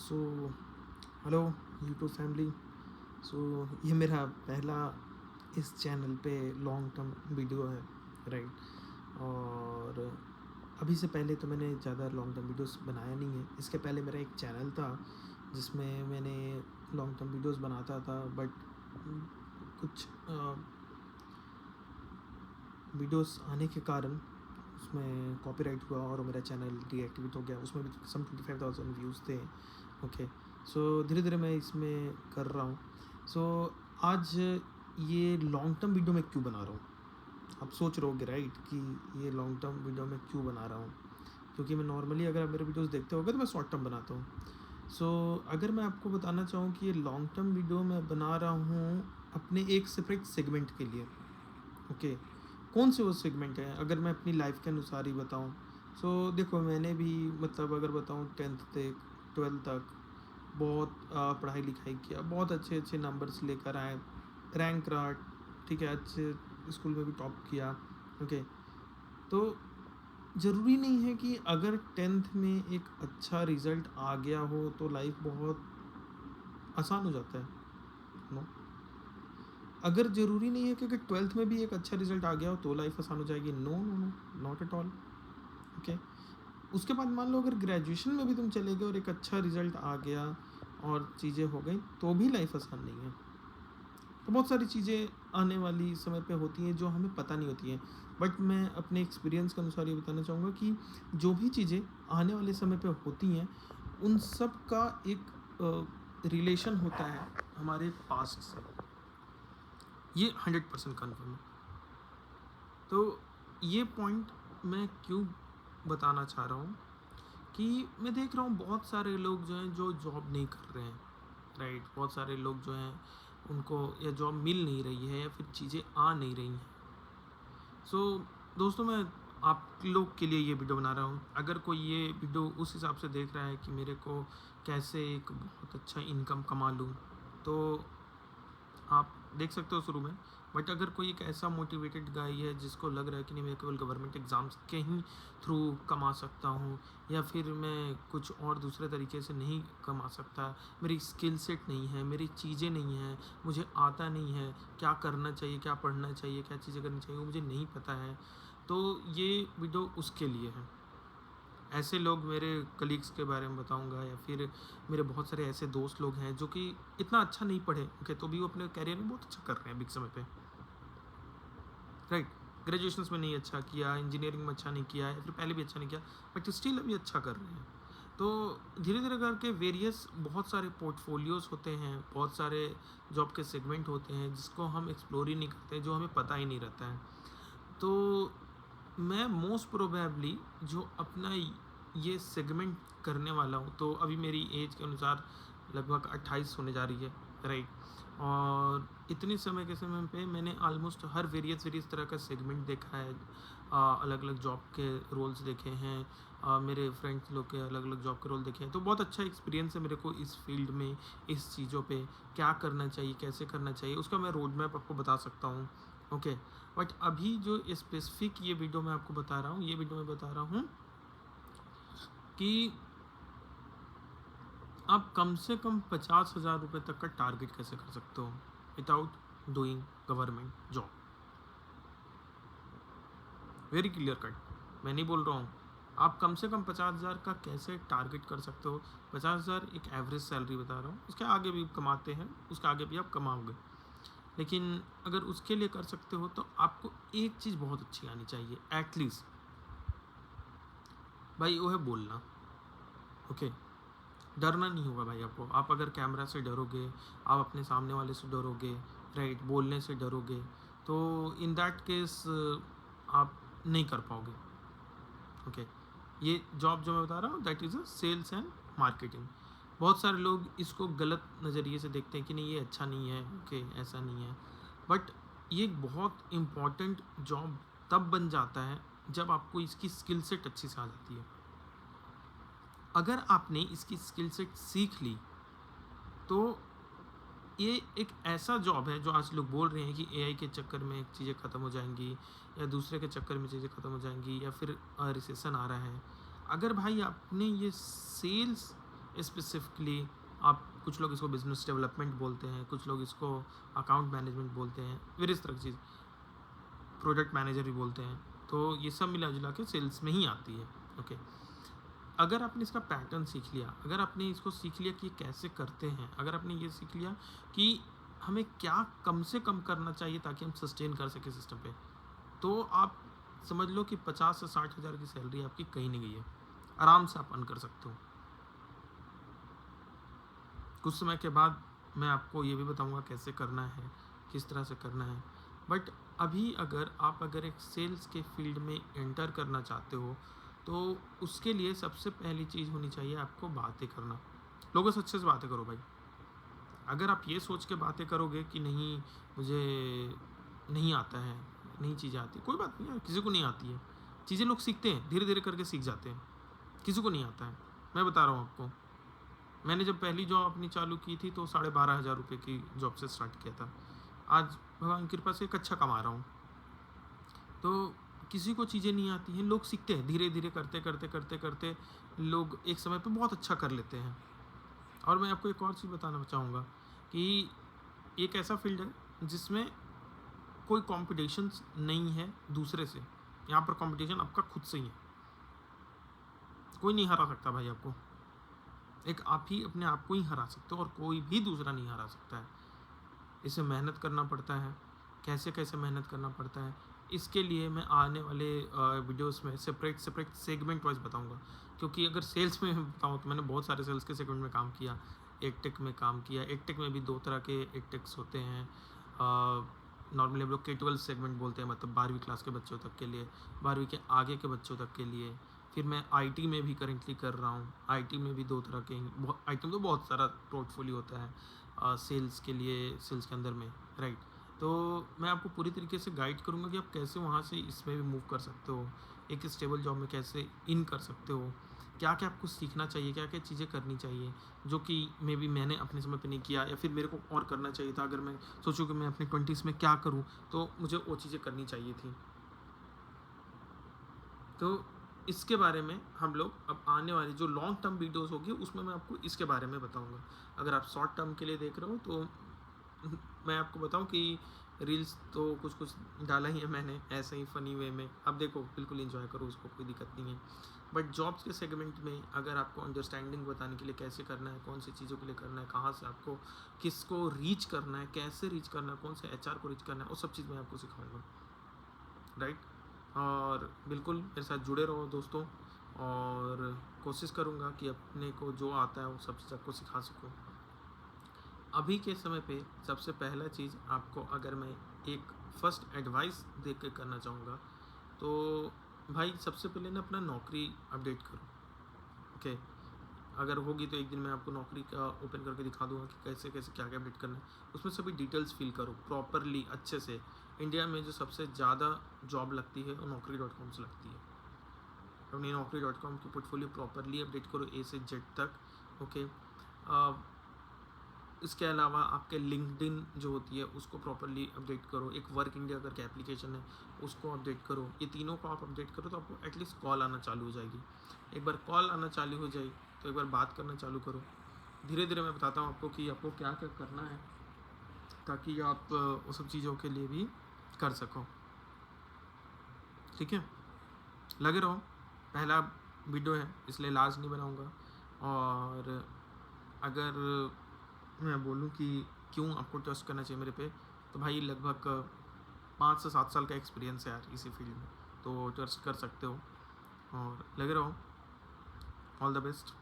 सो hello YouTube family. So ये मेरा पहला इस चैनल पे लॉन्ग टर्म वीडियो है, राइट। और अभी से पहले तो मैंने ज़्यादा लॉन्ग टर्म वीडियोस बनाया नहीं है। इसके पहले मेरा एक चैनल था जिसमें मैंने लॉन्ग टर्म वीडियोस बनाता था, बट कुछ वीडियोस आने के कारण उसमें कॉपीराइट हुआ और मेरा चैनल डीएक्टिवेट हो गया। उसमें भी सम 25,000 व्यूज़ थे। ओके, सो धीरे धीरे मैं इसमें कर रहा हूँ। सो आज ये लॉन्ग टर्म वीडियो मैं क्यों बना रहा हूँ, आप सोच रहे होगे राइट कि ये लॉन्ग टर्म वीडियो मैं क्यों बना रहा हूँ। क्योंकि मैं नॉर्मली अगर आप मेरे वीडियोस देखते होगे तो मैं शॉर्ट टर्म बनाता हूँ। सो अगर मैं आपको बताना चाहूँ कि ये लॉन्ग टर्म वीडियो मैं बना रहा हूँ अपने एक सेपरेट सेगमेंट के लिए। ओके, कौन से वो सेगमेंट है अगर मैं अपनी लाइफ के अनुसार ही बताऊँ। सो देखो, मैंने भी मतलब अगर बताऊँ 10th तक 12th तक बहुत पढ़ाई लिखाई किया, बहुत अच्छे अच्छे नंबर्स लेकर आए, रैंक रहा, ठीक है, अच्छे स्कूल में भी टॉप किया। ओके, तो ज़रूरी नहीं है कि अगर 10th में एक अच्छा रिज़ल्ट आ गया हो तो लाइफ बहुत आसान हो जाता है। नो, अगर ज़रूरी नहीं है कि अगर 12th में भी एक अच्छा रिज़ल्ट आ गया हो तो लाइफ आसान हो जाएगी। No no no, not at all. Okay, उसके बाद मान लो अगर ग्रेजुएशन में भी तुम चले गए और एक अच्छा रिज़ल्ट आ गया और चीज़ें हो गई तो भी लाइफ आसान नहीं है। तो बहुत सारी चीज़ें आने वाली समय पे होती हैं जो हमें पता नहीं होती हैं। बट मैं अपने एक्सपीरियंस के अनुसार ये बताना चाहूँगा कि जो भी चीज़ें आने वाले समय पे होती हैं उन सब का एक रिलेशन होता है हमारे पास्ट से। ये 100% कन्फर्म है। तो ये पॉइंट मैं क्यों बताना चाह रहा हूँ कि मैं देख रहा हूँ बहुत सारे लोग जो हैं जो जॉब नहीं कर रहे हैं, राइट। बहुत सारे लोग जो हैं उनको या जॉब मिल नहीं रही है या फिर चीज़ें आ नहीं रही हैं। सो दोस्तों, मैं आप लोग के लिए ये वीडियो बना रहा हूँ। अगर कोई ये वीडियो उस हिसाब से देख रहा है कि मेरे को कैसे एक बहुत अच्छा इनकम कमा लूँ, तो आप देख सकते हो शुरू में। बट अगर कोई एक ऐसा मोटिवेटेड गाय है जिसको लग रहा है कि नहीं, मैं केवल गवर्नमेंट एग्ज़ाम्स के ही थ्रू कमा सकता हूँ या फिर मैं कुछ और दूसरे तरीके से नहीं कमा सकता, मेरी स्किल सेट नहीं है, मेरी चीज़ें नहीं हैं, मुझे आता नहीं है क्या करना चाहिए, क्या पढ़ना चाहिए, क्या चीज़ें करनी चाहिए, वो मुझे नहीं पता है, तो ये वीडियो उसके लिए है। ऐसे लोग, मेरे कलीग्स के बारे में बताऊंगा या फिर मेरे बहुत सारे ऐसे दोस्त लोग हैं जो कि इतना अच्छा नहीं पढ़े, ओके, तो भी वो अपने कैरियर में बहुत अच्छा कर रहे हैं बिग समय पे, राइट। ग्रेजुएशन में नहीं अच्छा किया, इंजीनियरिंग में अच्छा नहीं किया या फिर पहले भी अच्छा नहीं किया, बट स्टिल अभी अच्छा कर रहे हैं। तो धीरे धीरे करके वेरियस बहुत सारे पोर्टफोलियोज होते हैं, बहुत सारे जॉब के सेगमेंट होते हैं जिसको हम एक्सप्लोर ही नहीं करते, जो हमें पता ही नहीं रहता है। तो मैं मोस्ट प्रोबेबली जो अपना ये सेगमेंट करने वाला हूँ, तो अभी मेरी एज के अनुसार लगभग 28 होने जा रही है, राइट। और इतने समय के समय पे मैंने ऑलमोस्ट हर वेरियस वेरियस तरह का सेगमेंट देखा है, अलग अलग जॉब के रोल्स देखे हैं, मेरे फ्रेंड्स लोग के अलग अलग जॉब के रोल देखे हैं। तो बहुत अच्छा एक्सपीरियंस है मेरे को इस फील्ड में, इस चीज़ों पे क्या करना चाहिए, कैसे करना चाहिए, उसका मैं रोड मैप आपको बता सकता हूँ। ओके, बट अभी जो स्पेसिफिक ये वीडियो मैं आपको बता रहा हूँ, ये वीडियो मैं बता रहा हूँ कि आप कम से कम 50,000 रुपये तक का टारगेट कैसे कर सकते हो without doing government job. Very clear cut, मैं नहीं बोल रहा हूँ, आप कम से कम 50,000 का कैसे टारगेट कर सकते हो। 50,000 एक एवरेज सैलरी बता रहा हूँ, उसके आगे भी कमाते हैं, उसके आगे भी आप कमाओगे, लेकिन अगर उसके लिए कर सकते हो तो आपको एक चीज़ बहुत अच्छी आनी चाहिए एटलीस्ट, भाई वो है बोलना। ओके, डरना नहीं होगा भाई आपको। आप अगर कैमरा से डरोगे, आप अपने सामने वाले से डरोगे, राइट, बोलने से डरोगे, तो इन दैट केस आप नहीं कर पाओगे। ओके, ये जॉब जो मैं बता रहा हूँ that is a sales and marketing. बहुत सारे लोग इसको गलत नज़रिए से देखते हैं कि नहीं ये अच्छा नहीं है, ओके, ऐसा नहीं है। बट ये एक बहुत इम्पॉर्टेंट जॉब तब बन जाता है जब आपको इसकी स्किल सेट अच्छी से आ जाती है। अगर आपने इसकी स्किल सेट सीख ली तो ये एक ऐसा जॉब है जो आज लोग बोल रहे हैं कि एआई के चक्कर में चीज़ें ख़त्म हो जाएंगी या दूसरे के चक्कर में चीज़ें ख़त्म हो जाएंगी या फिर रिसेशन आ रहा है। अगर भाई आपने ये सेल्स स्पेसिफिकली आप, कुछ लोग इसको बिजनेस डेवलपमेंट बोलते हैं, कुछ लोग इसको अकाउंट मैनेजमेंट बोलते हैं, वेरियस तरह की चीज़, प्रोडक्ट मैनेजर भी बोलते हैं। तो ये सब मिला जुला के सेल्स में ही आती है। ओके, अगर आपने इसका पैटर्न सीख लिया, अगर आपने इसको सीख लिया कि ये कैसे करते हैं, अगर आपने ये सीख लिया कि हमें क्या कम से कम करना चाहिए ताकि हम सस्टेन कर सकें सिस्टम पे, तो आप समझ लो कि 50 से 60 हज़ार की सैलरी आपकी कहीं नहीं गई है, आराम से आप अर्न कर सकते हो। कुछ समय के बाद मैं आपको ये भी बताऊंगा कैसे करना है, किस तरह से करना है। बट अभी अगर एक सेल्स के फील्ड में एंटर करना चाहते हो, तो उसके लिए सबसे पहली चीज़ होनी चाहिए आपको बातें करना। लोगों से अच्छे से बातें करो भाई। अगर आप ये सोच के बातें करोगे कि नहीं मुझे नहीं आता है, नहीं चीज़ें आती, कोई बात नहीं है, किसी को नहीं आती है। चीज़ें लोग सीखते हैं, धीरे धीरे करके सीख जाते हैं। किसी को नहीं आता है, मैं बता रहा हूँ आपको। मैंने जब पहली जॉब अपनी चालू की थी तो 12,500 रुपये की जॉब से स्टार्ट किया था। आज भगवान की कृपा से एक अच्छा कमा रहा हूँ। तो किसी को चीज़ें नहीं आती हैं, लोग सीखते हैं, धीरे धीरे करते करते करते करते लोग एक समय पे बहुत अच्छा कर लेते हैं। और मैं आपको एक और चीज़ बताना चाहूँगा कि एक ऐसा फील्ड है जिसमें कोई कॉम्पिटिशन नहीं है दूसरे से। यहाँ पर कॉम्पिटिशन आपका खुद से ही है, कोई नहीं हरा सकता भाई आपको। एक आप ही अपने आप को ही हरा सकते हो और कोई भी दूसरा नहीं हरा सकता है। इसे मेहनत करना पड़ता है। कैसे कैसे मेहनत करना पड़ता है, इसके लिए मैं आने वाले वीडियोस में सेपरेट सेगमेंट वाइज बताऊंगा। क्योंकि अगर सेल्स में बताऊँ तो मैंने बहुत सारे सेल्स के सेगमेंट में काम किया, एक टेक में काम किया। एक टेक में भी दो तरह के एक टेक्स होते हैं। नॉर्मली हम लोग K-12 सेगमेंट बोलते हैं, मतलब 12वीं क्लास के बच्चों तक के लिए, 12वीं के आगे के बच्चों तक के लिए। फिर मैं IT में भी करेंटली कर रहा हूँ। IT में भी दो तरह के, IT में तो बहुत सारा पोर्टफोलियो होता है सेल्स के लिए, सेल्स के अंदर में, राइट। तो मैं आपको पूरी तरीके से गाइड करूँगा कि आप कैसे वहाँ से इसमें भी मूव कर सकते हो, एक स्टेबल जॉब में कैसे इन कर सकते हो, क्या क्या आपको सीखना चाहिए, क्या क्या चीज़ें करनी चाहिए जो कि मे बी मैंने अपने समय पे नहीं किया, या फिर मेरे को और करना चाहिए था। अगर मैं सोचूं कि मैं अपने 20s में क्या करूं, तो मुझे वो चीज़ें करनी चाहिए थी। तो इसके बारे में हम लोग अब आने वाली जो लॉन्ग टर्म वीडियोस होगी उसमें मैं आपको इसके बारे में बताऊंगा। अगर आप शॉर्ट टर्म के लिए देख रहे हो तो मैं आपको बताऊं कि रील्स तो कुछ कुछ डाला ही है मैंने ऐसे ही फ़नी वे में। अब देखो बिल्कुल एंजॉय करो उसको, कोई दिक्कत नहीं है। बट जॉब्स के सेगमेंट में अगर आपको अंडरस्टैंडिंग बताने के लिए कैसे करना है, कौन सी चीज़ों के लिए करना है, कहाँ से आपको किसको रीच करना है, कैसे रीच करना है, कौन से HR को रीच करना है, वो सब चीज़ मैं आपको सिखाऊंगा, राइट। और बिल्कुल मेरे साथ जुड़े रहो दोस्तों, और कोशिश करूँगा कि अपने को जो आता है वो सब चीज़ आपको सिखा सकूँ। अभी के समय पे सबसे पहला चीज़ आपको अगर मैं एक फर्स्ट एडवाइस दे के करना चाहूँगा, तो भाई सबसे पहले ना अपना नौकरी अपडेट करो। ओके, अगर होगी तो एक दिन मैं आपको नौकरी का ओपन करके दिखा दूंगा कि कैसे कैसे क्या क्या अपडेट करना है। उसमें सभी डिटेल्स फिल करो प्रॉपरली अच्छे से। इंडिया में जो सबसे ज़्यादा जॉब लगती है वो Naukri.com से लगती है। अपनी Naukri.com की पोर्टफोलियो प्रॉपरली अपडेट करो A से Z तक। ओके, इसके अलावा आपके लिंक्डइन जो होती है उसको प्रॉपरली अपडेट करो। एक वर्क इंडिया करके एप्लीकेशन है उसको अपडेट करो। ये तीनों को आप अपडेट करो तो आपको एटलीस्ट कॉल आना चालू हो जाएगी। एक बार कॉल आना चालू हो जाए तो एक बार बात करना चालू करो। धीरे धीरे मैं बताता हूँ आपको कि आपको क्या क्या करना है ताकि आप उस सब चीज़ों के लिए भी कर सको। ठीक है, लगे रहो। पहला वीडियो है इसलिए लास्ट नहीं बनाऊँगा। और अगर मैं बोलूँ कि क्यों आपको ट्रस्ट करना चाहिए मेरे पे, तो भाई लगभग 5 से 7 साल का एक्सपीरियंस है यार इसी फील्ड में, तो ट्रस्ट कर सकते हो। और लगे रहो। All the best.